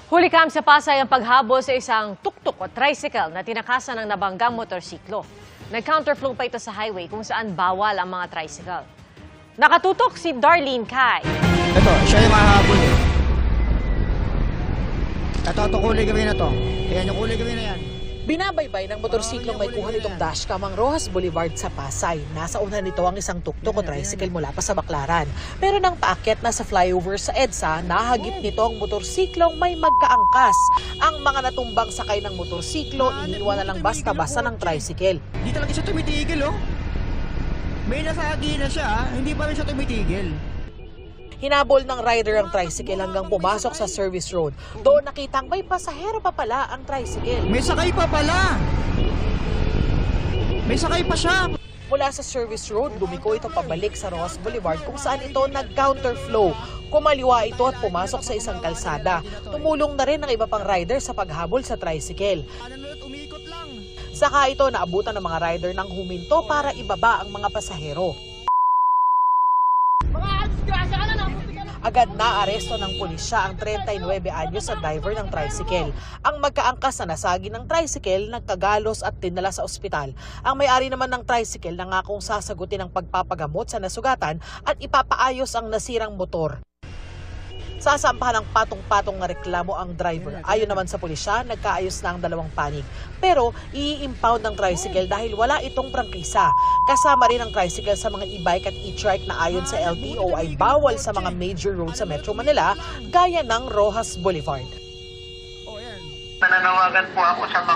Hulikam sa Pasay ang paghabol sa isang tuktok o tricycle na tinakasan ng nabanggang motorsiklo. Nag-counterflow pa ito sa highway kung saan bawal ang mga tricycle. Nakatutok si Darlene Kai. Ito, siya yung hahabol. Ito, kulay gawin na to. Ayan, yung kulay gawin na yan. Binabaybay ng motorsiklong may kuha nitong dashcam ang Roxas Boulevard sa Pasay. Nasa unahan nito ang isang tuktok o tricycle mula pa sa Baclaran. Pero nang paakyat na sa flyover sa EDSA, nahagip nito ang motorsiklong may magkaangkas. Ang mga natumbang sakay ng motorsiklo, iniwan na lang basta-basta ng tricycle. Hindi talaga siya tumitigil, oh. May nasagi na siya, hindi pa rin siya tumitigil. Hinabol ng rider ang tricycle hanggang pumasok sa service road. Doon nakitang may pasahero pa pala ang tricycle. May sakay pa pala! May sakay pa siya! Mula sa service road, lumiko ito pabalik sa Roxas Boulevard kung saan ito nag-counterflow. Kumaliwa ito at pumasok sa isang kalsada. Tumulong na rin ang iba pang rider sa paghabol sa tricycle. Umikot lang. Saka ito naabutan ng mga rider ng huminto para ibaba ang mga pasahero. Agad na aresto ng pulisya ang 39 anyos sa driver ng tricycle. Ang magkaangkas na nasagi ng tricycle nagkagalos at dinala sa ospital. Ang may-ari naman ng tricycle nangakong sasagutin ang pagpapagamot sa nasugatan at ipapaayos ang nasirang motor. Sasampahan ng patong-patong na reklamo ang driver. Ayon naman sa pulisya, nagkaayos na ang dalawang panig. Pero i-impound ng tricycle dahil wala itong prangkisa. Kasama rin ang tricycle sa mga e-bike at e-trike na ayon sa LTO ay bawal sa mga major roads sa Metro Manila gaya ng Roxas Boulevard. Nananawagan po ako sa mga